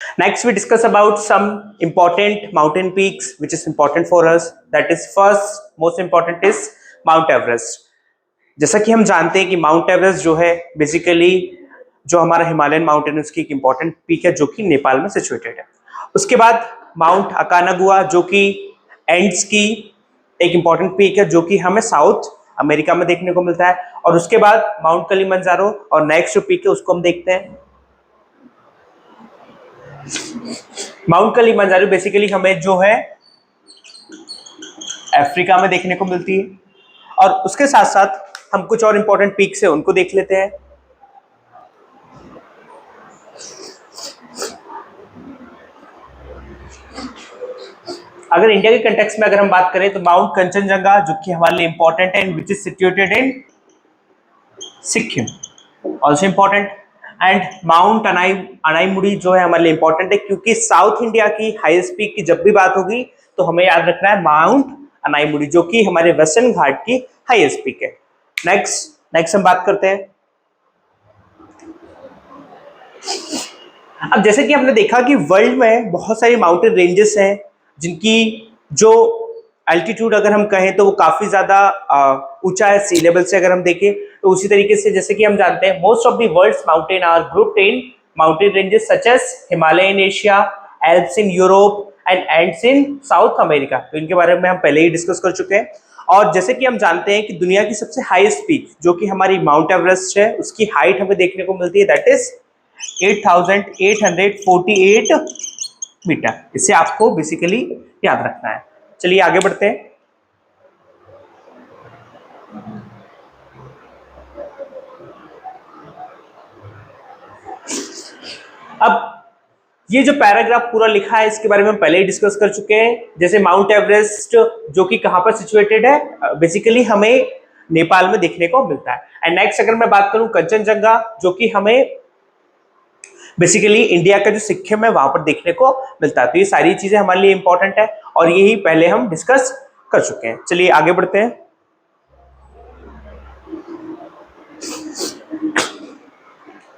Next, we discuss about some important mountain peaks which is important for us. That is first most important is Mount Everest. जैसा कि हम जानते हैं कि mount Everest जो है बेसिकली जो हमारा हिमालयन माउंटेन है उसकी एक इंपॉर्टेंट पीक है जो कि नेपाल में सिचुएटेड है। उसके बाद माउंट अकानागुआ जो कि एंड्स की एक इंपॉर्टेंट पीक है जो कि हमें साउथ अमेरिका में देखने को मिलता है। और उसके बाद माउंट कलिमंजारो और नेक्स्ट जो पीक है उसको हम देखते हैं। माउंट कलिमंजारो बेसिकली हमें जो है अफ्रीका में देखने को मिलती है। और उसके साथ साथ हम कुछ और इंपॉर्टेंट पीक्स है उनको देख लेते हैं। अगर इंडिया के कंटेक्स्ट में अगर हम बात करें तो माउंट कंचनजंगा जो कि हमारे लिए इंपॉर्टेंट है which is situated in Sikkim, also important. And mount Anamudi जो है हमारे लिए इंपॉर्टेंट है क्योंकि साउथ इंडिया की हाईएस्ट पीक की जब भी बात होगी तो हमें याद रखना है माउंट अनाईमुड़ी जो कि हमारे वेस्टर्न घाट की हाईएस्ट पीक है। नेक्स्ट हम बात करते हैं। अब जैसे कि हमने देखा कि वर्ल्ड में बहुत सारी माउंटेन रेंजेस हैं जिनकी जो एल्टीट्यूड अगर हम कहें तो वो काफी ज्यादा ऊंचा है सी लेवल से। अगर हम देखें तो उसी तरीके से जैसे कि हम जानते हैं most of the world's mountain are grouped in mountain ranges such as Himalaya in Asia, Alps in Europe and Andes in South America. तो इनके बारे में हम पहले ही डिस्कस कर चुके हैं। और जैसे कि हम जानते हैं कि दुनिया की सबसे हाईएस्ट पीक जो कि हमारी माउंट एवरेस्ट है उसकी हाइट हमें देखने को मिलती है दैट इज 8,848 मीटर। इसे आपको बेसिकली याद रखना है। चलिए आगे बढ़ते हैं। अब ये जो पैराग्राफ पूरा लिखा है इसके बारे में हम पहले ही डिस्कस कर चुके हैं। जैसे माउंट एवरेस्ट जो कि कहां पर सिचुएटेड है बेसिकली हमें नेपाल में देखने को मिलता है। एंड नेक्स्ट अगर मैं बात करूं कंचनजंगा जो कि हमें बेसिकली इंडिया का जो सिक्किम है वहां पर देखने को मिलता है। तो ये सारी चीजें हमारे लिए इंपॉर्टेंट है और यही पहले हम डिस्कस कर चुके हैं। चलिए आगे बढ़ते हैं।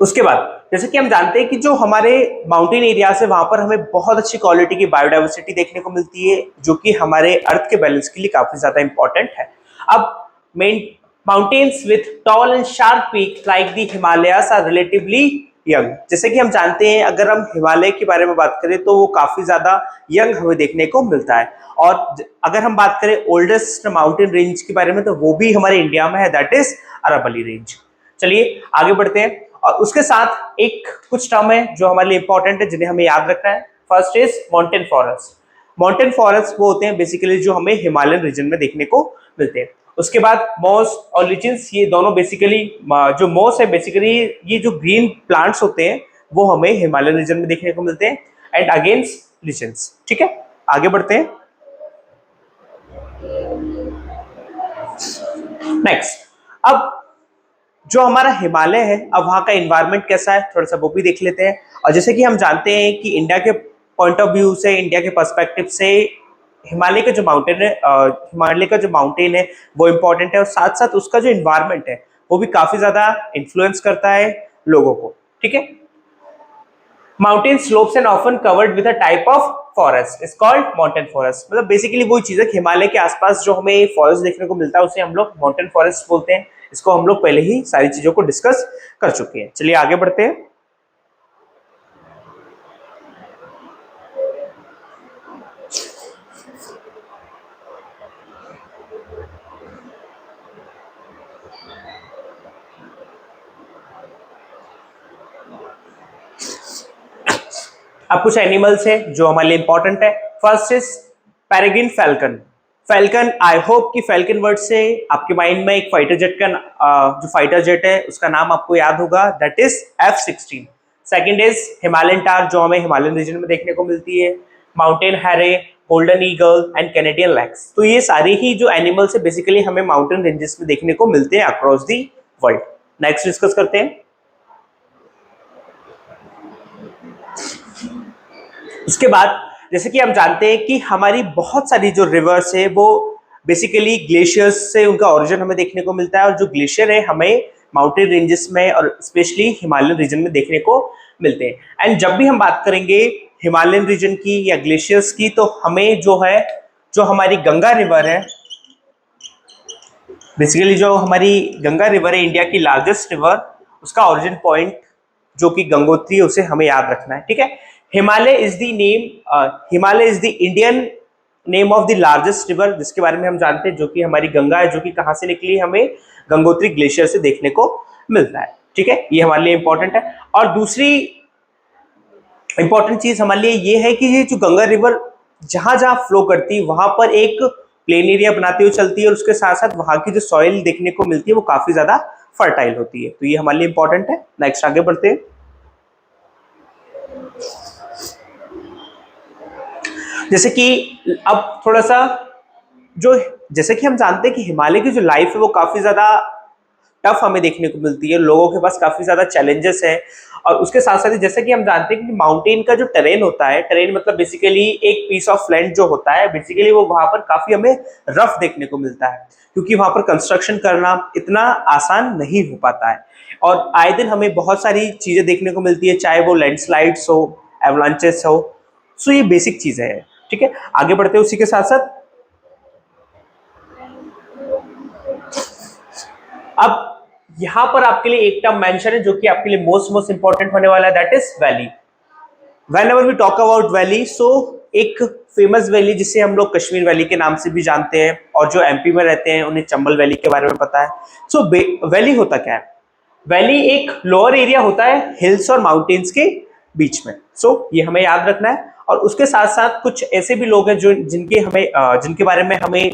उसके बाद जैसे कि हम जानते हैं कि जो हमारे माउंटेन एरियाज है वहां पर हमें बहुत अच्छी क्वालिटी की बायोडाइवर्सिटी देखने को मिलती है जो कि हमारे अर्थ के बैलेंस के लिए काफी ज्यादा इंपॉर्टेंट है। अब main mountains with tall and sharp peak like the Himalayas are relatively young. जैसे कि हम जानते हैं अगर हम हिमालय के बारे में बात करें तो वो काफी ज्यादा यंग हमें देखने को मिलता है। और अगर हम बात करें ओल्डेस्ट माउंटेन रेंज के बारे में तो वो भी हमारे इंडिया में है दैट इज अरावली रेंज। चलिए आगे बढ़ते हैं। और उसके साथ एक कुछ टर्म है जो हमारे लिए इंपॉर्टेंट है जिन्हें हमें याद रखना है। First is mountain forest. Mountain forest वो होते हैं बेसिकली जो हमें हिमालयन रीजन में देखने को मिलते हैं। उसके बाद मॉस और लिचेंस ये दोनों बेसिकली जो मॉस है बेसिकली ये जो ग्रीन प्लांट्स होते हैं वो हमें हिमालयन रीजन में देखने को मिलते हैं एंड अगेंस्ट लिचेंस। ठीक है आगे बढ़ते हैं। नेक्स्ट अब जो हमारा हिमालय है अब वहां का एनवायरनमेंट कैसा है थोड़ा सा वो भी देख लेते हैं। और जैसे कि हम जानते हैं कि इंडिया के पॉइंट ऑफ व्यू से इंडिया के पर्सपेक्टिव से हिमालय का जो माउंटेन है हिमालय का जो माउंटेन है वो इंपॉर्टेंट है और साथ साथ उसका जो एनवायरनमेंट है वो भी काफी ज्यादा इन्फ्लुएंस करता है लोगों को। ठीक है mountain slopes and often covered with a type of forest is called mountain forest. मतलब बेसिकली वही चीज है हिमालय के आसपास जो हमें फॉरेस्ट देखने को मिलता है उसे हम लोग माउंटेन फॉरेस्ट बोलते हैं। इसको हम लोग पहले ही सारी चीजों को डिस्कस कर चुके हैं। चलिए आगे बढ़ते हैं। अब कुछ एनिमल्स है जो हमारे लिए इंपॉर्टेंट है। First is peregrine falcon. Falcon I hope कि फैल्कन वर्ड से आपके माइंड में एक फाइटर जेट का जो फाइटर जेट है उसका नाम आपको याद होगा that is F-16। Second is Himalayan tahr जो हमें हिमालयन रीजन में देखने को मिलती है। Mountain hare, golden eagle and Canadian lynx. तो ये सारे ही जो एनिमल्स है बेसिकली हमें माउंटेन रेंजेस में देखने को मिलते हैं across the world. Next discuss करते हैं। उसके बाद जैसे कि हम जानते हैं कि हमारी बहुत सारी जो रिवर्स है वो बेसिकली ग्लेशियर्स से उनका ओरिजिन हमें देखने को मिलता है और जो ग्लेशियर है हमें माउंटेन रेंजेस में और स्पेशली हिमालयन रीजन में देखने को मिलते हैं। एंड जब भी हम बात करेंगे हिमालयन रीजन की या ग्लेशियर्स की, तो हमें जो है, जो हमारी गंगा रिवर है, बेसिकली जो हमारी गंगा रिवर है, इंडिया की लार्जेस्ट रिवर, उसका ओरिजिन पॉइंट जो कि गंगोत्री है, उसे हमें याद रखना है। ठीक है, Himalaya is the Himalaya is the Indian name of the largest river, जिसके बारे में हम जानते हैं, जो कि हमारी गंगा है, जो कि कहां से निकली, हमें गंगोत्री ग्लेशियर से देखने को मिलता है। ठीक है, ये हमारे लिए इंपॉर्टेंट है। और दूसरी इंपॉर्टेंट चीज हमारे लिए ये है कि ये जो गंगा रिवर जहां जहां फ्लो करती है, वहां पर एक प्लेन एरिया बनाते हुए चलती है, और उसके साथ साथ वहां की जो सॉइल देखने को मिलती है वो काफी ज्यादा फर्टाइल होती है। तो ये हमारे लिए इंपॉर्टेंट है। नेक्स्ट आगे बढ़ते हैं। जैसे कि अब थोड़ा सा जो, जैसे कि हम जानते हैं कि हिमालय की जो लाइफ है वो काफी ज्यादा टफ हमें देखने को मिलती है, लोगों के पास काफी ज्यादा चैलेंजेस है। और उसके साथ साथ जैसे कि हम जानते हैं कि माउंटेन का जो टेरेन होता है, टेरेन मतलब बेसिकली एक पीस ऑफ लैंड जो होता है, बेसिकली वो वहां पर काफी हमें रफ देखने को मिलता है, क्योंकि वहां पर कंस्ट्रक्शन करना इतना आसान नहीं हो पाता है। और आए दिन हमें बहुत सारी चीजें देखने को मिलती है, चाहे वो लैंडस्लाइड्स हो, एवलांचेस हो। सो ये बेसिक चीजें हैं। ठीक है, आगे बढ़ते हैं। उसी के साथ साथ अब यहां पर आपके लिए एक टर्म मेंशन है जो कि आपके लिए मोस्ट इंपॉर्टेंट होने वाला है, that is valley. Whenever we talk about valley, so एक फेमस वैली जिसे हम लोग कश्मीर वैली के नाम से भी जानते हैं, और जो एमपी में रहते हैं उन्हें चंबल वैली के बारे में पता है। सो वैली होता क्या है? वैली एक लोअर एरिया होता है हिल्स और माउंटेन्स के बीच में। ये हमें याद रखना है। और उसके साथ साथ कुछ ऐसे भी लोग हैं जो जिनके बारे में हमें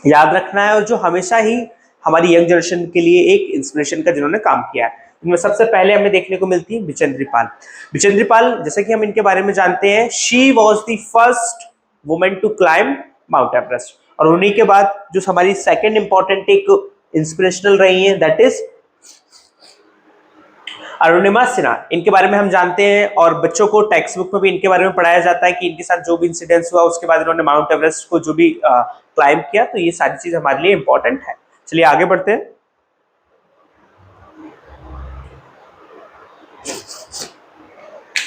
याद रखना है, और जो हमेशा ही हमारी यंग जनरेशन के लिए एक इंस्पिरेशन का जिन्होंने काम किया है। इनमें सबसे पहले हमें देखने को मिलती है बिचेंद्री पाल। बिचेंद्री पाल, जैसे कि हम इनके बारे में जानते हैं, she was the first women to climb Mount Everest. और उन्हीं के बाद जो हमारी सेकेंड इंपॉर्टेंट एक इंस्पिरेशनल रही है, दैट इज अरुणिमा सिन्हा। इनके बारे में हम जानते हैं, और बच्चों को टेक्स्ट बुक में भी इनके बारे में पढ़ाया जाता है कि इनके साथ जो भी इंसिडेंट्स हुआ, उसके बाद इन्होंने माउंट एवरेस्ट को जो भी क्लाइम किया। तो ये सारी चीज हमारे लिए इंपॉर्टेंट है। चलिए आगे बढ़ते हैं।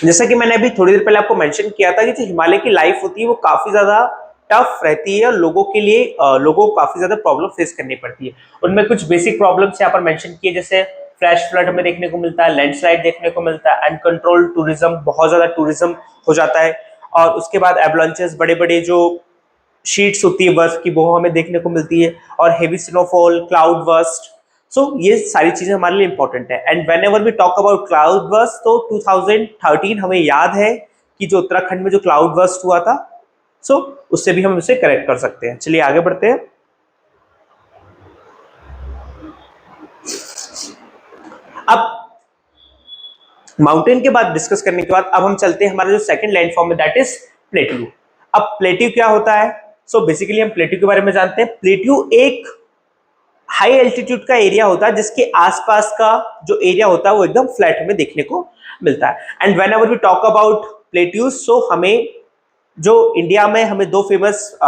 जैसा कि मैंने अभी थोड़ी देर पहले आपको मेंशन किया था कि जो हिमालय की लाइफ होती है वो काफी ज्यादा टफ रहती है, और लोगों के लिए लोगों को काफी ज्यादा प्रॉब्लम फेस करनी पड़ती है। उनमें कुछ बेसिक प्रॉब्लम्स यहाँ पर मेंशन किए, जैसे फ्लैश फ्लड हमें देखने को मिलता है, लैंडस्लाइड देखने को मिलता है, अनकंट्रोल टूरिज्म, बहुत ज्यादा टूरिज्म हो जाता है। और उसके बाद एवलांचेस, बड़े बड़े जो शीट्स होती है बर्फ की, वो हमें देखने को मिलती है, और हेवी स्नोफॉल, क्लाउड बर्स्ट। ये सारी चीजें हमारे लिए इंपॉर्टेंट है। And when ever we talk about cloud burst, तो 2013 हमें याद है कि जो उत्तराखंड में जो क्लाउड बर्स्ट हुआ था, उससे भी हम उसे करेक्ट कर सकते हैं। चलिए आगे बढ़ते हैं। अब माउंटेन के बाद डिस्कस करने के बाद अब हम चलते हैं हमारा जो सेकंड लैंडफॉर्म है, दैट इज प्लेट्यू। अब प्लेट्यू क्या होता है? बेसिकली हम प्लेट्यू के बारे में जानते हैं। प्लेट्यू एक हाई एल्टीट्यूड का एरिया होता है, जिसके आसपास का जो एरिया होता है वो एकदम फ्लैट हमें देखने को मिलता है। And when ever we talk about plateaus, हमें जो इंडिया में हमें दो फेमस,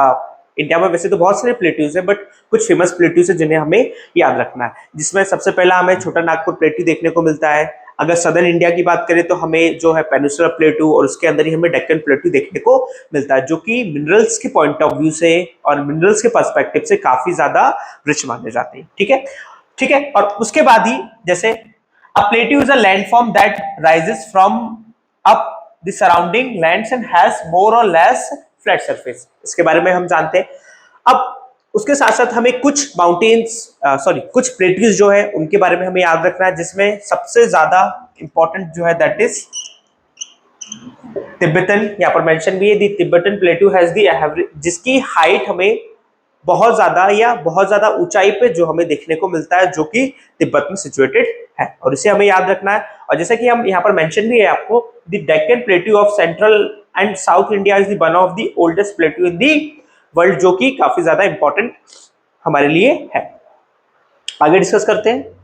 इंडिया में वैसे तो बहुत सारे प्लेट्यूज हैं, बट कुछ फेमस प्लेट्यूज हैं जिन्हें हमें याद रखना है, जिसमें सबसे पहला हमें छोटा नागपुर प्लेट्यू देखने को मिलता है। अगर सदर्न इंडिया की बात करें तो हमें जो है पेनिनसुलर प्लेट्यू, और उसके अंदर ही हमें डेक्कन प्लेट्यू देखने को मिलता है, जो कि मिनरल्स के पॉइंट ऑफ व्यू से और मिनरल्स के पर्सपेक्टिव से काफी ज्यादा रिच माने जाते हैं। ठीक है, ठीक है। और उसके बाद ही जैसे a plateau is a landform that rises from up the surrounding lands and has more or less flat surface. इसके बारे में हम जानते हैं। अब उसके साथ साथ हमें कुछ कुछ प्लेट्यूज जो है उनके बारे में हमें याद रखना है, जिसमें सबसे ज्यादा इंपॉर्टेंट जो है दैट इज तिब्बतन। यहाँ पर मेंशन भी है, the Tibetan plateau has the average, जिसकी हाइट हमें बहुत ज्यादा ऊंचाई पे जो हमें देखने को मिलता है, जो कि तिब्बत में सिचुएटेड है, और इसे हमें याद रखना है। और जैसे कि हम यहाँ पर मेंशन भी है आपको, the Deccan plateau of central and south India is the one of the oldest plateau in the world, जो कि काफी ज्यादा इंपॉर्टेंट हमारे लिए है। आगे डिस्कस करते हैं।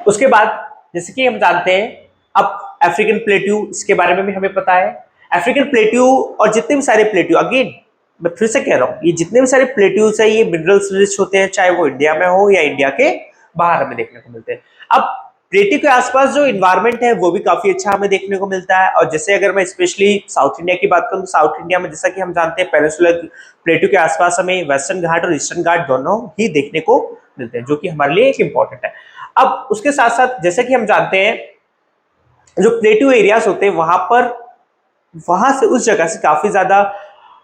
उसके बाद जैसे कि हम जानते हैं अब अफ्रीकन प्लेट्यू, इसके बारे में भी हमें पता है। अफ्रीकन प्लेट्यू और जितने भी सारे प्लेट्यू, अगेन मैं फिर से कह रहा हूँ, ये जितने भी सारे प्लेट्यूज है ये मिनरल्स रिच होते हैं, चाहे वो इंडिया में हो या इंडिया के बाहर हमें देखने को मिलते हैं। अब प्लेट्यू के आसपास जो इन्वायरमेंट है वो भी काफी अच्छा हमें देखने को मिलता है। और जैसे अगर मैं स्पेशली साउथ इंडिया की बात करूं तो साउथ इंडिया में जैसा कि हम जानते हैं पेनिनसुलर प्लेट्यू के आसपास हमें वेस्टर्न घाट और ईस्टर्न घाट दोनों ही देखने को मिलते हैं, जो कि हमारे लिए एक इंपॉर्टेंट है। अब उसके साथ साथ जैसे कि हम जानते हैं जो प्लेट्यू एरियाज होते हैं वहां से उस जगह से काफी ज्यादा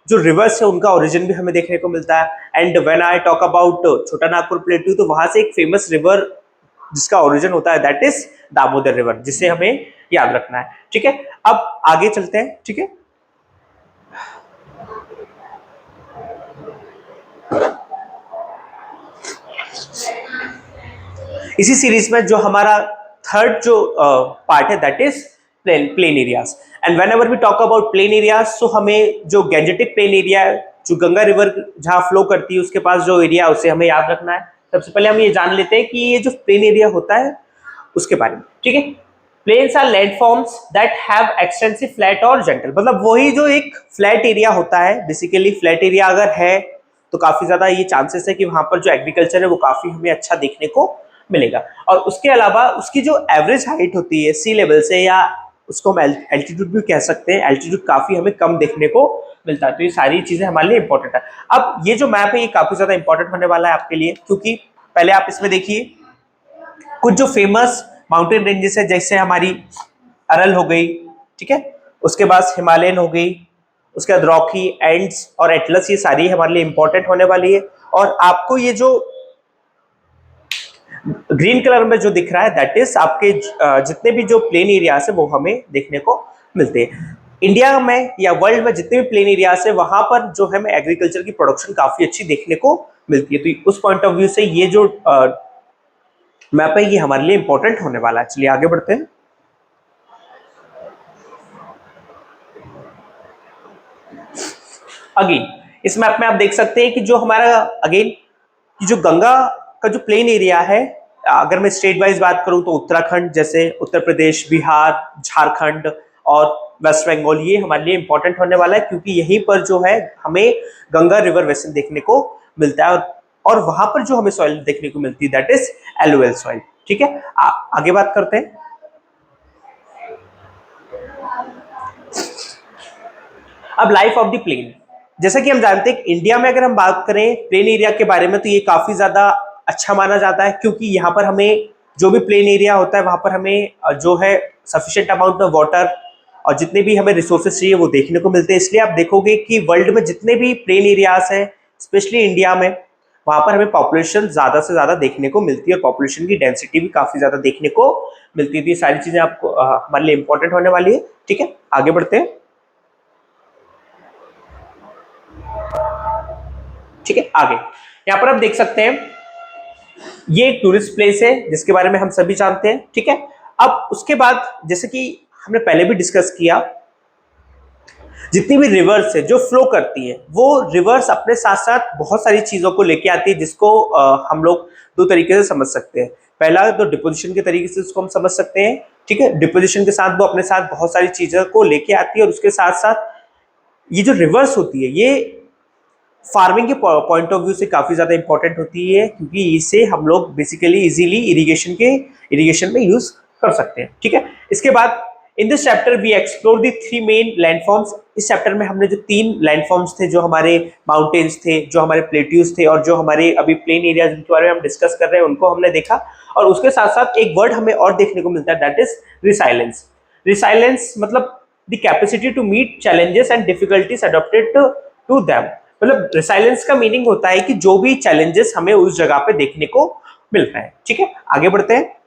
जो रिवर्स है उनका ओरिजिन भी हमें देखने को मिलता है। And when I talk about छोटा नागपुर प्लेट्यू, तो वहां से एक फेमस रिवर जिसका ओरिजिन होता है दैट इज दामोदर रिवर, जिसे हमें याद रखना है। ठीक है, अब आगे चलते हैं। ठीक है, इसी सीरीज में जो हमारा थर्ड जो पार्ट है that is plain areas. And when ever we talk about plain areas, तो हमें जो गैंजेटिक प्लेन एरिया है, जो गंगा रिवर जहां फ्लो करती है उसके पास जो एरिया है उसे हमें याद रखना है। सबसे पहले हम ये जान लेते हैं कि ये जो प्लेन एरिया होता है उसके बारे में। ठीक है, plains are landforms that have extensive flat और जेंटल, मतलब वही जो एक फ्लैट एरिया होता है, बेसिकली फ्लैट एरिया अगर है तो काफी ज्यादा ये चांसेस है कि वहां पर जो एग्रीकल्चर है वो काफी हमें अच्छा देखने को मिलेगा। और उसके अलावा उसकी जो एवरेज हाइट होती है सी लेवल से, या उसको हम एल्टीट्यूड भी कह सकते हैं, एल्टीट्यूड काफी हमें कम देखने को मिलता है। तो ये सारी चीजें हमारे लिए इंपॉर्टेंट है। अब ये जो मैप है ये काफी ज्यादा इंपॉर्टेंट होने वाला है आपके लिए, क्योंकि पहले आप इसमें देखिए कुछ जो फेमस माउंटेन रेंजेस है, जैसे हमारी अरल हो गई, ठीक है, उसके बाद हिमालयन हो गई, उसके बाद रॉकी, एंड्स और एटलस, ये सारी हमारे लिए इंपॉर्टेंट होने वाली है। और आपको ये जो ग्रीन कलर में जो दिख रहा है दैट इज आपके जितने भी जो प्लेन एरियाज है वो हमें देखने को मिलते हैं। इंडिया में या वर्ल्ड में जितने भी प्लेन एरियाज है वहां पर जो हमें एग्रीकल्चर की प्रोडक्शन काफी अच्छी देखने को मिलती है। तो उस पॉइंट ऑफ व्यू से ये जो मैप है ये हमारे लिए इंपॉर्टेंट होने वाला है। चलिए आगे बढ़ते हैं। अगेन इस मैप में आप देख सकते हैं कि जो हमारा अगेन जो गंगा का जो प्लेन एरिया है, अगर मैं स्टेट वाइज बात करूं तो उत्तराखंड, जैसे उत्तर प्रदेश, बिहार, झारखंड और वेस्ट बंगाल, ये हमारे लिए इंपॉर्टेंट होने वाला है, क्योंकि यहीं पर जो है हमें गंगा रिवर बेसिन देखने को मिलता है। और वहां पर जो हमें सॉइल देखने को मिलती है दैट इज एलुवियल सॉइल। ठीक है, आगे बात करते हैं। अब लाइफ ऑफ द प्लेन, जैसा कि हम जानते हैं कि इंडिया में अगर हम बात करें प्लेन एरिया के बारे में तो ये काफी ज्यादा अच्छा माना जाता है, क्योंकि यहाँ पर हमें जो भी प्लेन एरिया होता है वहां पर हमें जो है सफिशिएंट अमाउंट ऑफ वाटर और जितने भी हमें रिसोर्सेज चाहिए वो देखने को मिलते हैं। इसलिए आप देखोगे कि वर्ल्ड में जितने भी प्लेन एरियाज हैं, स्पेशली इंडिया में, वहां पर हमें पॉपुलेशन ज्यादा से ज्यादा देखने को मिलती है और पॉपुलेशन की डेंसिटी भी काफी ज्यादा देखने को मिलती है। तो ये सारी चीजें आपको हमारे लिए इंपॉर्टेंट होने वाली है। ठीक है, आगे बढ़ते हैं। ठीक है, आगे यहां पर आप देख सकते हैं ये एक टूरिस्ट प्लेस है जिसके बारे में हम सभी जानते हैं। ठीक है, अब उसके बाद जैसे कि हमने पहले भी डिस्कस किया, जितनी भी रिवर्स है जो फ्लो करती है वो रिवर्स अपने साथ साथ बहुत सारी चीजों को लेके आती है, जिसको हम लोग दो तरीके से समझ सकते हैं। पहला तो डिपोजिशन के तरीके से उसको हम समझ सकते हैं। ठीक है, डिपोजिशन के साथ वो अपने साथ बहुत सारी चीजों को लेके आती है, और उसके साथ साथ ये जो रिवर्स होती है ये फार्मिंग के पॉइंट ऑफ व्यू से काफी ज्यादा इंपॉर्टेंट होती है, क्योंकि इसे हम लोग बेसिकली इजीली इरिगेशन में यूज कर सकते हैं। ठीक है, इसके बाद in this chapter we explore the three main landforms. इस चैप्टर में हमने जो तीन लैंडफॉर्म्स थे, जो हमारे माउंटेन्स थे, जो हमारे प्लेट्यूज थे और जो हमारे अभी प्लेन एरिया जिनके बारे में हम डिस्कस कर रहे हैं उनको हमने देखा। और उसके साथ साथ एक वर्ड हमें और देखने को मिलता है दैट इज रिसाइलेंस। रिसाइलेंस मतलब the capacity to meet challenges and difficulties adopted to them. मतलब रिसाइलेंस का मीनिंग होता है कि जो भी चैलेंजेस हमें उस जगह पे देखने को मिलता है। ठीक है, आगे बढ़ते हैं।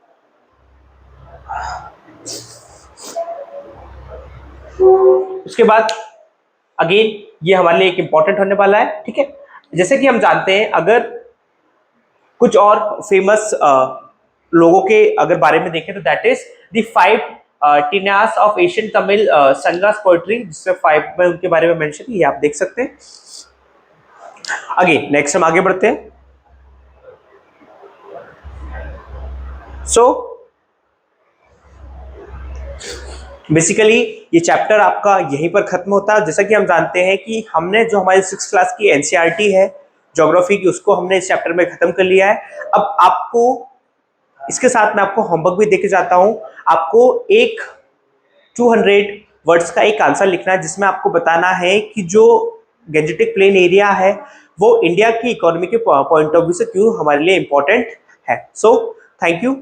उसके बाद अगेन ये हमारे लिए एक इंपॉर्टेंट होने वाला है। ठीक है, जैसे कि हम जानते हैं अगर कुछ और फेमस लोगों के अगर बारे में देखें तो that is the five tinais of Asian Tamil Sangams poetry, जिसमें फाइव में उनके बारे में मेंशन, ये आप देख सकते हैं। आगे नेक्स्ट हम आगे बढ़ते हैं। बेसिकली ये चैप्टर आपका यहीं पर खत्म होता है। जैसा कि हम जानते हैं कि हमने जो हमारी 6th क्लास की एनसीईआरटी है ज्योग्राफी की, उसको हमने इस चैप्टर में खत्म कर लिया है। अब आपको इसके साथ मैं आपको होमवर्क भी देके जाता हूं। आपको एक 200 वर्ड्स का एक आंसर लिखना है, जिसमें आपको बताना है कि जो गैंजेटिक प्लेन एरिया है वो इंडिया की इकोनॉमी के पॉइंट ऑफ व्यू से क्यों हमारे लिए इंपॉर्टेंट है। So thank you.